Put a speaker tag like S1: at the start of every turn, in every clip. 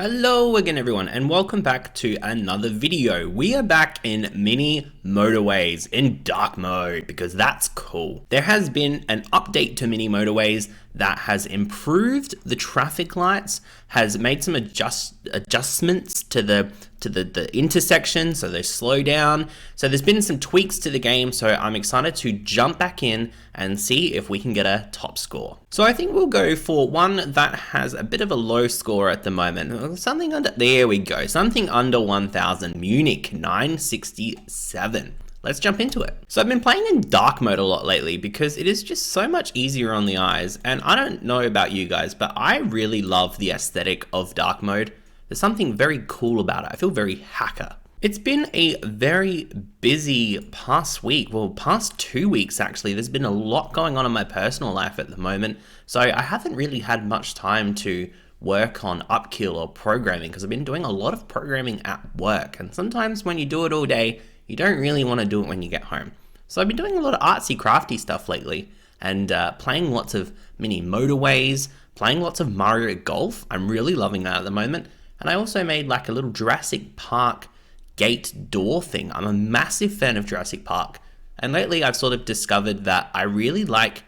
S1: Hello again everyone and welcome back to another video. We are back in Mini Motorways in dark mode because that's cool. There has been an update to Mini Motorways that has improved the traffic lights, has made some adjustments to the intersection so they slow down. So there's been some tweaks to the game, so I'm excited to jump back in and see if we can get a top score. So I think we'll go for one that has a bit of a low score at the moment. Something under, there we go, something under 1000, Munich 967. Let's jump into it. So I've been playing in dark mode a lot lately because it is just so much easier on the eyes. And I don't know about you guys, but I really love the aesthetic of dark mode. There's something very cool about it. I feel very hacker. It's been a very busy past week, well, past 2 weeks actually. There's been a lot going on in my personal life at the moment. So I haven't really had much time to work on upkill or programming because I've been doing a lot of programming at work. And sometimes when you do it all day, you don't really want to do it when you get home. So I've been doing a lot of artsy crafty stuff lately and playing lots of Mini Motorways, playing lots of Mario Golf. I'm really loving that at the moment. And I also made like a little Jurassic Park gate door thing. I'm a massive fan of Jurassic Park. And lately I've sort of discovered that I really like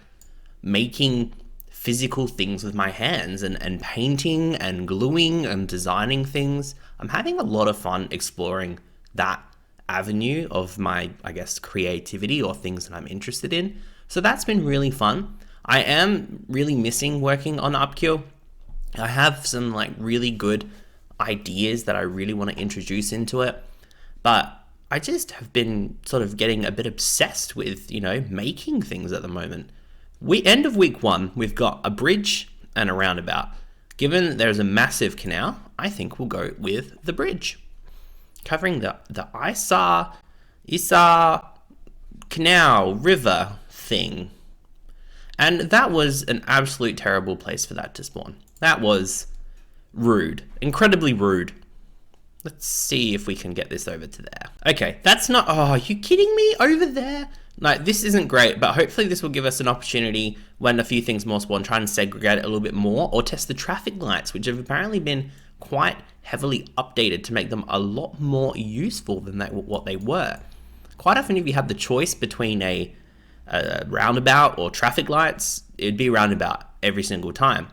S1: making physical things with my hands and painting and gluing and designing things. I'm having a lot of fun exploring that avenue of my, I guess, creativity or things that I'm interested in. So that's been really fun. I am really missing working on upkill. I have some like really good ideas that I really want to introduce into it, but I just have been sort of getting a bit obsessed with, you know, making things at the moment. End of week 1, we've got a bridge and a roundabout. Given there's a massive canal, I think we'll go with the bridge, covering the Isar Canal River thing. And that was an absolute terrible place for that to spawn. That was rude, incredibly rude. Let's see if we can get this over to there. Okay, that's not, oh, are you kidding me? Over there? No, this isn't great, but hopefully this will give us an opportunity when a few things more spawn, try and segregate it a little bit more, or test the traffic lights, which have apparently been quite heavily updated to make them a lot more useful than what they were. Quite often if you have the choice between a roundabout or traffic lights, it'd be roundabout every single time.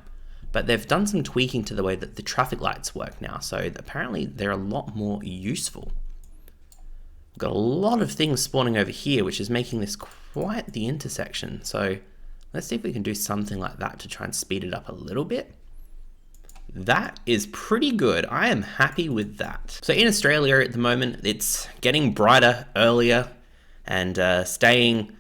S1: But they've done some tweaking to the way that the traffic lights work now, so apparently they're a lot more useful. We've got a lot of things spawning over here, which is making this quite the intersection. So let's see if we can do something like that to try and speed it up a little bit. That is pretty good. I am happy with that. So in Australia at the moment, it's getting brighter earlier and staying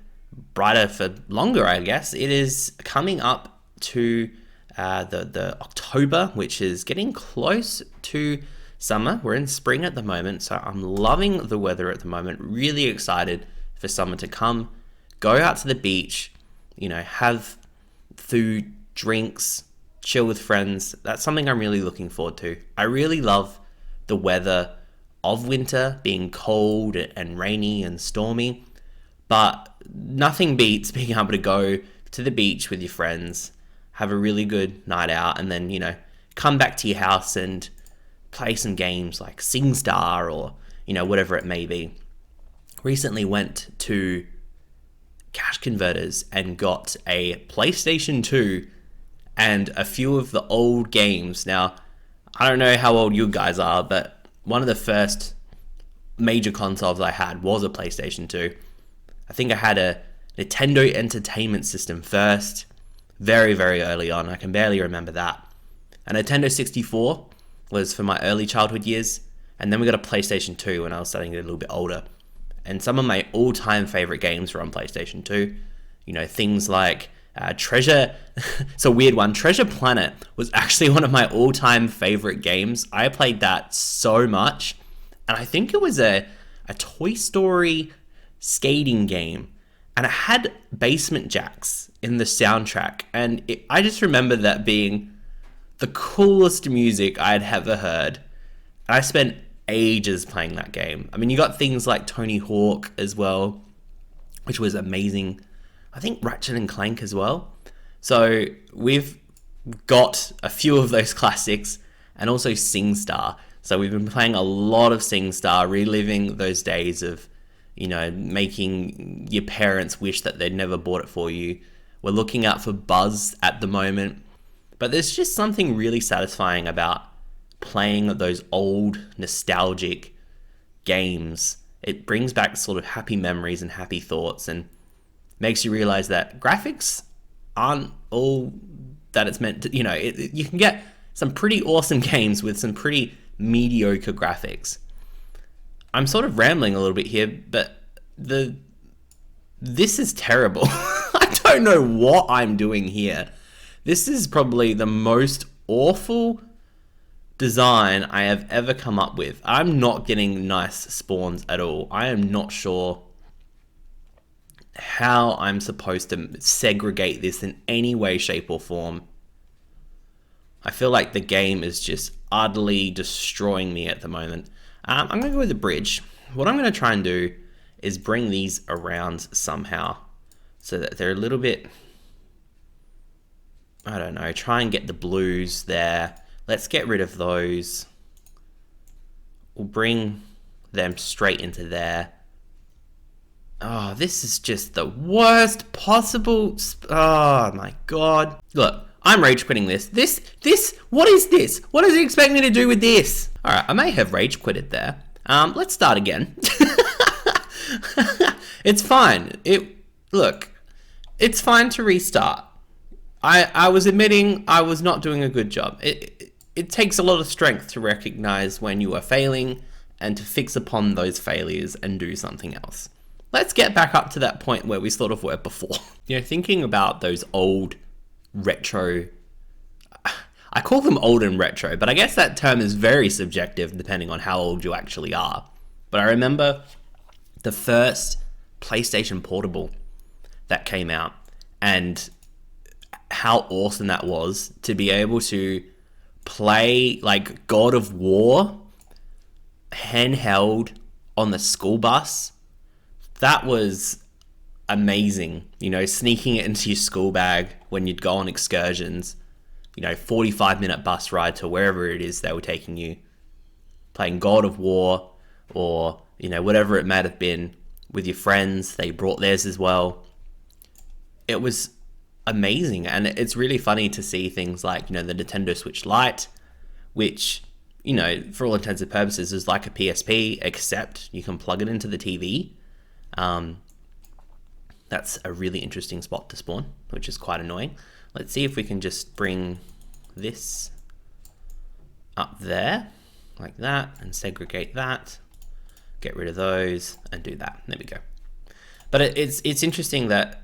S1: brighter for longer, I guess. It is coming up to the October, which is getting close to summer. We're in spring at the moment, so I'm loving the weather at the moment. Really excited for summer to come. Go out to the beach, you know, have food, drinks, chill with friends. That's something I'm really looking forward to. I really love the weather of winter, being cold and rainy and stormy, but nothing beats being able to go to the beach with your friends, have a really good night out, and then, you know, come back to your house and play some games like SingStar or, you know, whatever it may be. Recently went to Cash Converters and got a PlayStation 2 and a few of the old games. Now, I don't know how old you guys are, but one of the first major consoles I had was a PlayStation 2. I think I had a Nintendo Entertainment System first, very, very early on. I can barely remember that. A Nintendo 64 was for my early childhood years, and then we got a PlayStation 2 when I was starting to get a little bit older. And some of my all-time favorite games were on PlayStation 2. You know, things like Treasure, it's a weird one. Treasure Planet was actually one of my all-time favorite games. I played that so much, and I think it was a Toy Story skating game, and it had Basement Jacks in the soundtrack, and I just remember that being the coolest music I'd ever heard. And I spent ages playing that game. I mean, you got things like Tony Hawk as well, which was amazing. I think Ratchet and Clank as well. So we've got a few of those classics, and also SingStar. So we've been playing a lot of SingStar, reliving those days of, making your parents wish that they'd never bought it for you. We're looking out for Buzz at the moment. But there's just something really satisfying about playing those old, nostalgic games. It brings back sort of happy memories and happy thoughts, and makes you realize that graphics aren't all that it's meant to. You can get some pretty awesome games with some pretty mediocre graphics. I'm sort of rambling a little bit here, but this is terrible. I don't know what I'm doing here. This is probably the most awful design I have ever come up with. I'm not getting nice spawns at all. I am not sure how I'm supposed to segregate this in any way, shape, or form. I feel like the game is just utterly destroying me at the moment. I'm going to go with a bridge. What I'm going to try and do is bring these around somehow so that they're a little bit, I don't know, try and get the blues there. Let's get rid of those. We'll bring them straight into there. Oh, this is just the worst possible. Oh my god. Look, I'm rage quitting this. What is this? What does it expect me to do with this? Alright, I may have rage quitted there. Let's start again. It's fine. Look, it's fine to restart. I was admitting I was not doing a good job. It takes a lot of strength to recognize when you are failing and to fix upon those failures and do something else. Let's get back up to that point where we sort of were before. Thinking about those old retro, I call them old and retro, but I guess that term is very subjective depending on how old you actually are. But I remember the first PlayStation Portable that came out and how awesome that was to be able to play like God of War handheld on the school bus. That was amazing, sneaking it into your school bag when you'd go on excursions, 45-minute bus ride to wherever it is they were taking you, playing God of War or, whatever it might have been with your friends. They brought theirs as well. It was amazing, and it's really funny to see things like, the Nintendo Switch Lite, which, for all intents and purposes is like a PSP, except you can plug it into the TV. That's a really interesting spot to spawn, which is quite annoying. Let's see if we can just bring this up there, like that, and segregate that, get rid of those, and do that. There we go. But it's interesting that,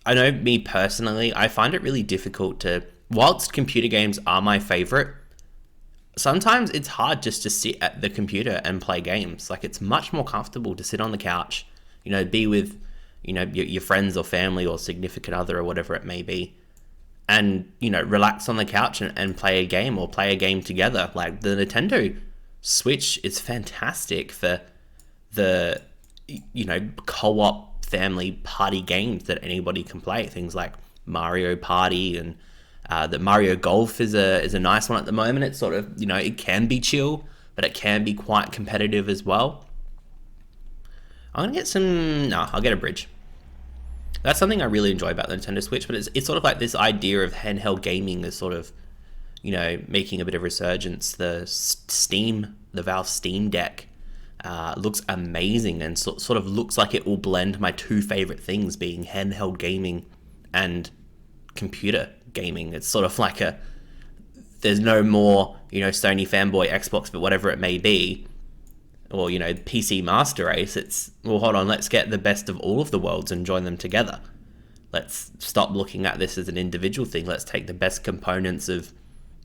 S1: I know me personally, I find it really difficult to, whilst computer games are my favorite, sometimes it's hard just to sit at the computer and play games. Like, it's much more comfortable to sit on the couch, be with, your friends or family or significant other or whatever it may be, and, relax on the couch and play a game or play a game together. Like, the Nintendo Switch is fantastic for the, co-op family party games that anybody can play. Things like Mario Party and the Mario Golf is a nice one at the moment. It's sort of, it can be chill, but it can be quite competitive as well. I'm going to get I'll get a bridge. That's something I really enjoy about the Nintendo Switch, but it's sort of like this idea of handheld gaming is sort of, making a bit of resurgence. The Valve Steam Deck looks amazing and sort of looks like it will blend my two favorite things, being handheld gaming and computer gaming. It's sort of like there's no more, Sony fanboy, Xbox, but whatever it may be, or, PC master race. It's, well, hold on, let's get the best of all of the worlds and join them together. Let's stop looking at this as an individual thing. Let's take the best components of,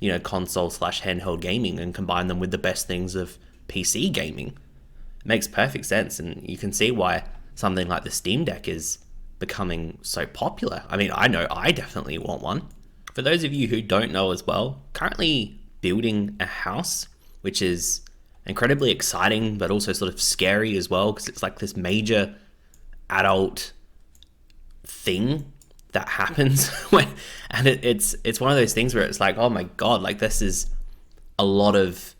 S1: console/handheld gaming and combine them with the best things of PC gaming. It makes perfect sense, and you can see why something like the Steam Deck is becoming so popular. I mean, I know I definitely want one. For those of you who don't know as well, currently building a house, which is incredibly exciting, but also sort of scary as well, because it's like this major adult thing that happens when, and it's one of those things where it's like, oh my god, like this is a lot of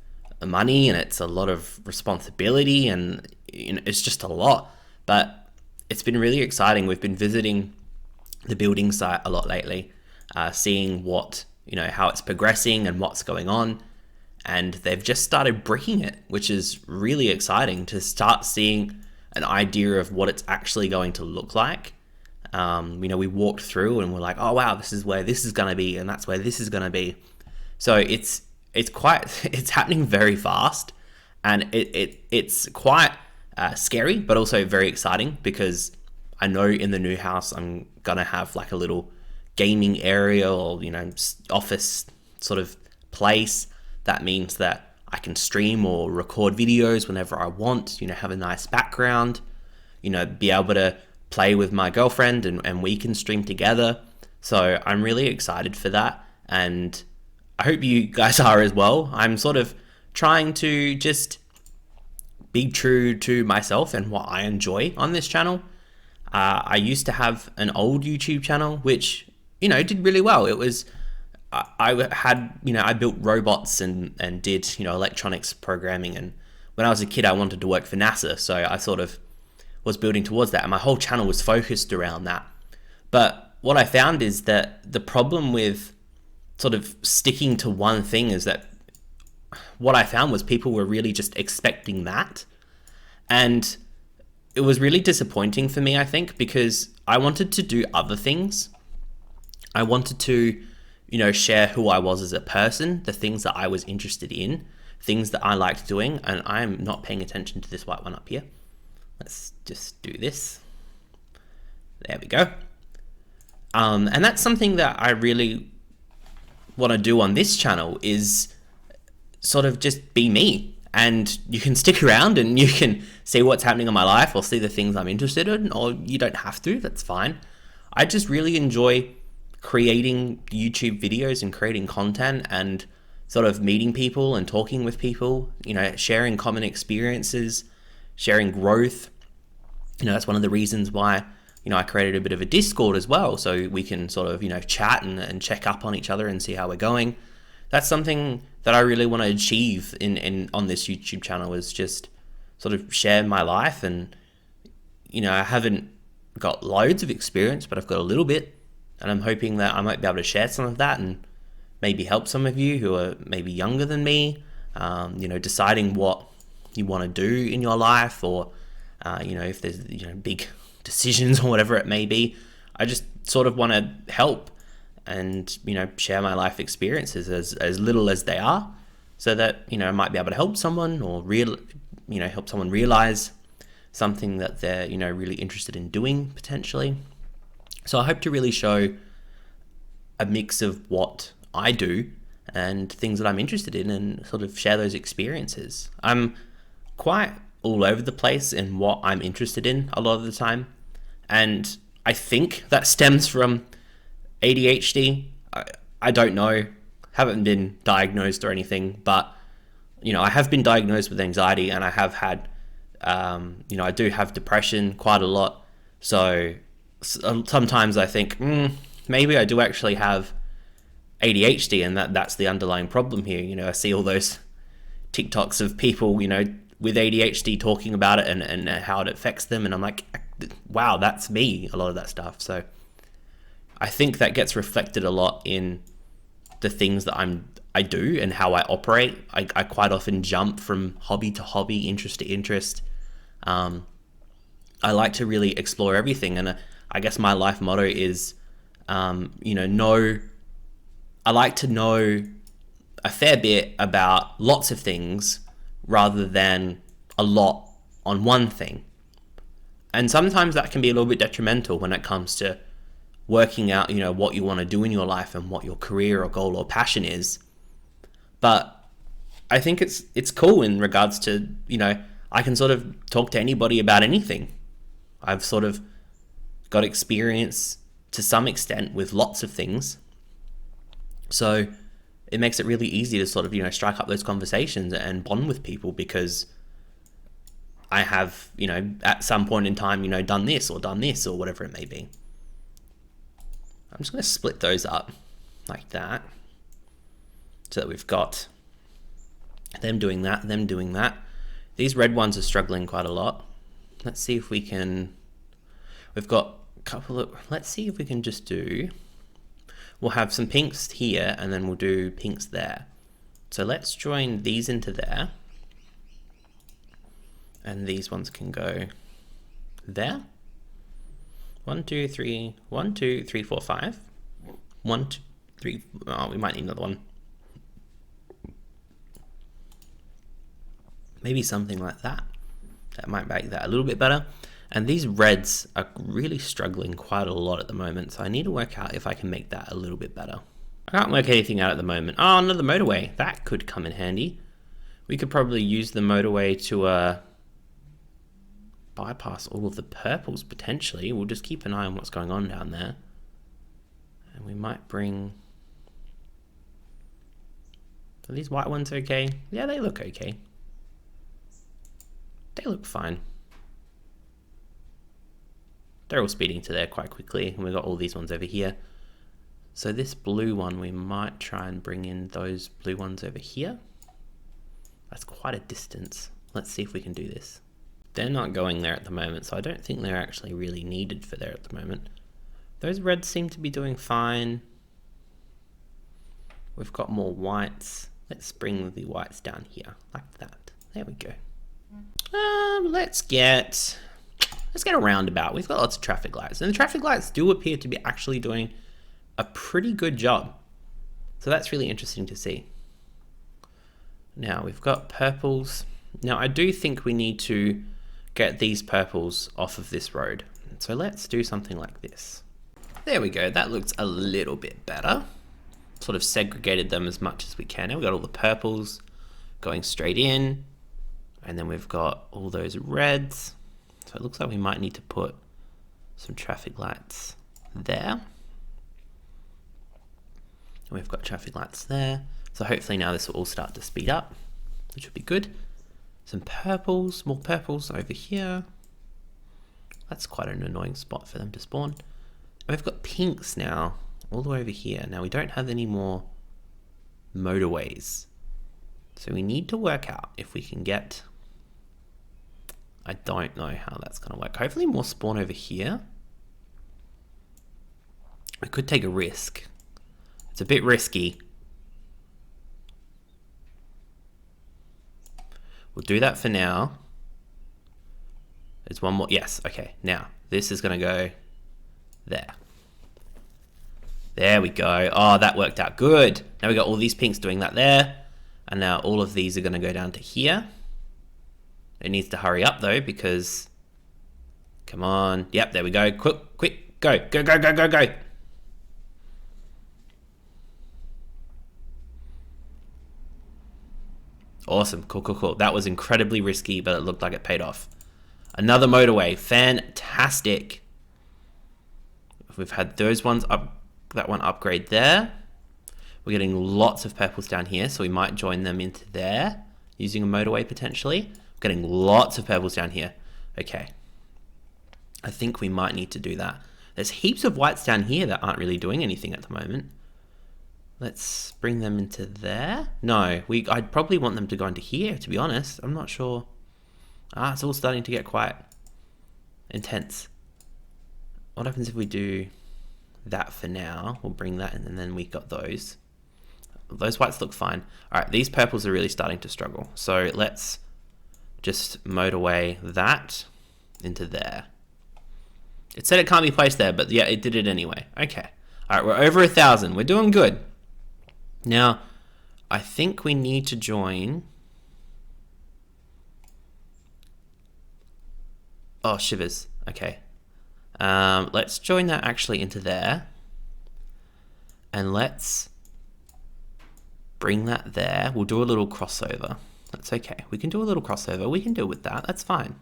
S1: money and it's a lot of responsibility, and it's just a lot. But it's been really exciting. We've been visiting the building site a lot lately, seeing what, how it's progressing and what's going on. And they've just started bricking it, which is really exciting to start seeing an idea of what it's actually going to look like. We walked through and we're like, oh wow, this is where this is going to be, and that's where this is going to be. So it's happening very fast, and it's quite scary, but also very exciting, because I know in the new house I'm gonna have like a little gaming area, or office sort of place. That means that I can stream or record videos whenever I want, have a nice background, be able to play with my girlfriend, and we can stream together. So I'm really excited for that, and I hope you guys are as well. I'm sort of trying to just be true to myself and what I enjoy on this channel. I used to have an old YouTube channel, which, did really well. It was, I had, I built robots and did, electronics programming. And when I was a kid, I wanted to work for NASA. So I sort of was building towards that. And my whole channel was focused around that. But what I found is that the problem with sort of sticking to one thing is that what I found was people were really just expecting that. And it was really disappointing for me, I think, because I wanted to do other things. I wanted to, share who I was as a person, the things that I was interested in, things that I liked doing. And I'm not paying attention to this white one up here. Let's just do this. There we go. And that's something that I really want to do on this channel, is sort of just be me. And you can stick around and you can see what's happening in my life, or see the things I'm interested in, or you don't have to, that's fine. I just really enjoy creating YouTube videos and creating content, and sort of meeting people and talking with people, sharing common experiences, sharing growth. That's one of the reasons why, I created a bit of a Discord as well, so we can sort of, chat and check up on each other and see how we're going. That's something that I really want to achieve on this YouTube channel, is just sort of share my life. And, I haven't got loads of experience, but I've got a little bit, and I'm hoping that I might be able to share some of that and maybe help some of you who are maybe younger than me, deciding what you want to do in your life, or, if there's, big decisions or whatever it may be. I just sort of want to help and, share my life experiences as little as they are, so that, I might be able to help someone, or help someone realize something that they're, really interested in doing potentially. So I hope to really show a mix of what I do and things that I'm interested in, and sort of share those experiences. I'm quite all over the place in what I'm interested in a lot of the time. And I think that stems from ADHD. I don't know, haven't been diagnosed or anything, but I have been diagnosed with anxiety, and I have had I do have depression quite a lot. So sometimes I think maybe I do actually have ADHD, and that's the underlying problem here. I see all those TikToks of people with ADHD talking about it and how it affects them, and I'm like, wow, that's me, a lot of that stuff. So I think that gets reflected a lot in the things that I do and how I operate. I quite often jump from hobby to hobby, interest to interest. I like to really explore everything, and I guess my life motto is, I like to know a fair bit about lots of things rather than a lot on one thing. And sometimes that can be a little bit detrimental when it comes to working out, what you want to do in your life and what your career or goal or passion is. But I think it's cool in regards to, I can sort of talk to anybody about anything. I've sort of got experience to some extent with lots of things. So it makes it really easy to sort of, strike up those conversations and bond with people, because I have, at some point in time, done this or whatever it may be. I'm just going to split those up like that, so that we've got Them doing that, them doing that. These red ones are struggling quite a lot. Let's see if we can... We've got a couple of... Let's see if we can just do... We'll have some pinks here, and then we'll do pinks there. So let's join these into there. And these ones can go there. 1, 2, 3, 1, 2, 3, 4, 5. 1, 2, 3. Oh, we might need another one. Maybe something like that. That might make that a little bit better. And these reds are really struggling quite a lot at the moment, so I need to work out if I can make that a little bit better. I can't work anything out at the moment. Oh, another motorway. That could come in handy. We could probably use the motorway to bypass all of the purples, potentially. We'll just keep an eye on what's going on down there. And we might bring... Are these white ones okay? Yeah, they look okay. They look fine. They're all speeding to there quite quickly, and we've got all these ones over here. So this blue one, we might try and bring in those blue ones over here. That's quite a distance. Let's see if we can do this. They're not going there at the moment, so I don't think they're actually really needed for there at the moment. Those reds seem to be doing fine. We've got more whites. Let's bring the whites down here, like that. There we go. Let's get a roundabout. We've got lots of traffic lights, and the traffic lights do appear to be actually doing a pretty good job. So that's really interesting to see. Now we've got purples. Now I do think we need to get these purples off of this road. So let's do something like this. There we go. That looks a little bit better. Sort of segregated them as much as we can. Now we've got all the purples going straight in. And then we've got all those reds. So it looks like we might need to put some traffic lights there. And we've got traffic lights there. So hopefully now this will all start to speed up, which would be good. Some purples, more purples over here. That's quite an annoying spot for them to spawn. And we've got pinks now, all the way over here. Now we don't have any more motorways. So we need to work out if we can get... I don't know how that's going to work. Hopefully more spawn over here. We could take a risk. It's a bit risky. We'll do that for now. There's one more. Yes, okay. Now, this is going to go there. There we go. Oh, that worked out good. Now we got all these pinks doing that there. And now all of these are going to go down to here. It needs to hurry up though, because... Come on. Yep, there we go. Quick, quick. Go, go, go, go, go, go. Awesome. Cool, cool, cool. That was incredibly risky, but it looked like it paid off. Another motorway. Fantastic. We've had those ones up, that one upgrade there. We're getting lots of purples down here, so we might join them into there using a motorway potentially. Getting lots of purples down here. Okay. I think we might need to do that. There's heaps of whites down here that aren't really doing anything at the moment. Let's bring them into there. No, I'd probably want them to go into here, to be honest. I'm not sure. It's all starting to get quite intense. What happens if we do that for now? We'll bring that in, and then we got those. Those whites look fine. All right, these purples are really starting to struggle. So let's just motorway that into there. It said it can't be placed there, but yeah, it did it anyway. Okay. All right, we're over 1,000. We're doing good. Now, I think we need to join... Oh, shivers. Okay. Let's join that actually into there. And let's bring that there. We'll do a little crossover. That's okay. We can do a little crossover. We can deal with that. That's fine.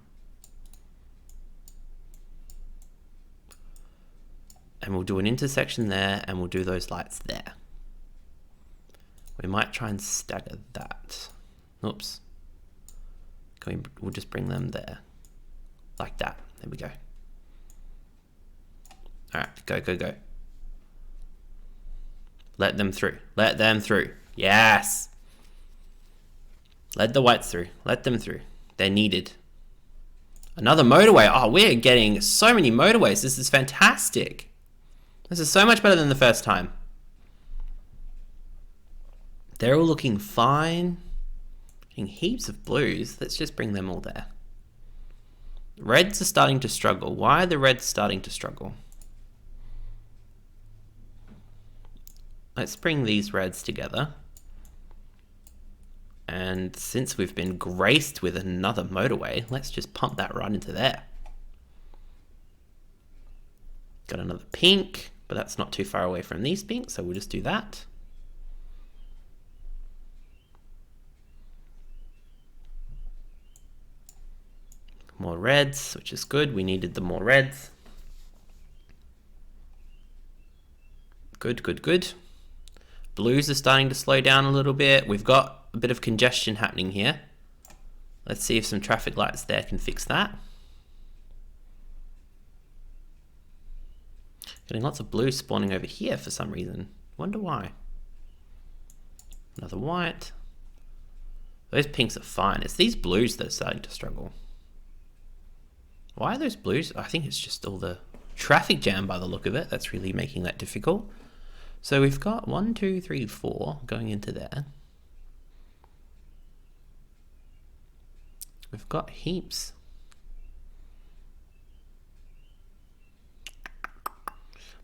S1: And we'll do an intersection there, and we'll do those lights there. We might try and stagger that. Oops. We'll just bring them there. Like that. There we go. All right, go, go, go. Let them through. Let them through. Yes. Let the whites through. Let them through. They're needed. Another motorway. Oh, we're getting so many motorways. This is fantastic. This is so much better than the first time. They're all looking fine. Getting heaps of blues. Let's just bring them all there. Reds are starting to struggle. Why are the reds starting to struggle? Let's bring these reds together. And since we've been graced with another motorway, let's just pump that right into there. Got another pink, but that's not too far away from these pinks, so we'll just do that. More reds, which is good. We needed the more reds. Good, good, good. Blues are starting to slow down a little bit. We've got a bit of congestion happening here. Let's see if some traffic lights there can fix that. Getting lots of blue spawning over here for some reason. Wonder why. Another white. Those pinks are fine. It's these blues that are starting to struggle. Why are those blues? I think it's just all the traffic jam by the look of it. That's really making that difficult. So we've got 1, 2, 3, 4 going into there. We've got heaps.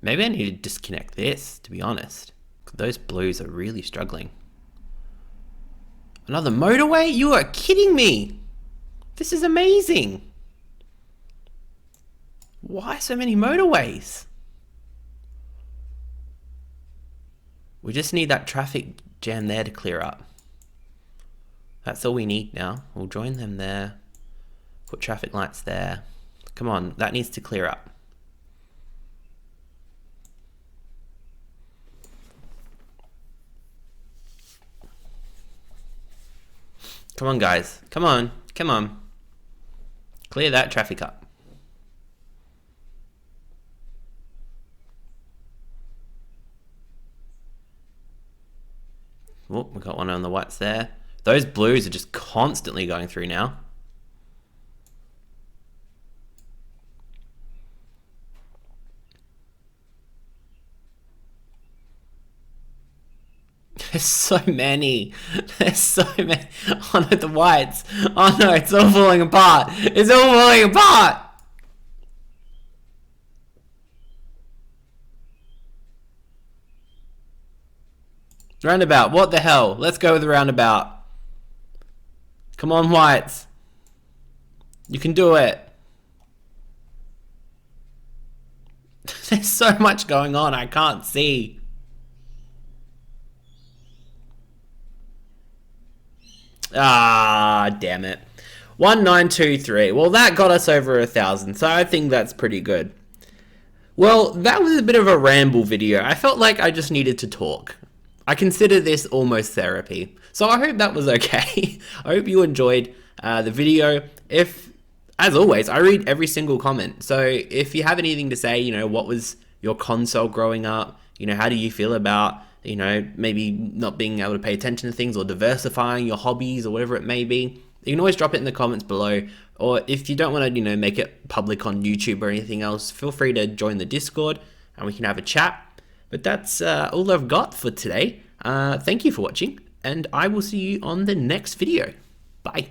S1: Maybe I need to disconnect this, to be honest. Those blues are really struggling. Another motorway? You are kidding me! This is amazing! Why so many motorways? We just need that traffic jam there to clear up. That's all we need now. We'll join them there. Put traffic lights there. Come on, that needs to clear up. Come on, guys. Come on. Come on. Clear that traffic up. Oh, we got one on the whites there. Those blues are just constantly going through now. There's so many. There's so many. Oh no, the whites. Oh no, it's all falling apart. It's all falling apart. Roundabout, what the hell? Let's go with the roundabout. Come on, whites. You can do it. There's so much going on, I can't see. Ah, damn it. 1923. Well, that got us over 1,000, so I think that's pretty good. Well, that was a bit of a ramble video. I felt like I just needed to talk. I consider this almost therapy. So I hope that was okay. I hope you enjoyed the video. If, as always, I read every single comment. So if you have anything to say, you know, what was your console growing up? You know, how do you feel about, you know, maybe not being able to pay attention to things or diversifying your hobbies or whatever it may be? You can always drop it in the comments below. Or if you don't want to, you know, make it public on YouTube or anything else, feel free to join the Discord and we can have a chat. But that's all I've got for today. Thank you for watching, and I will see you on the next video. Bye.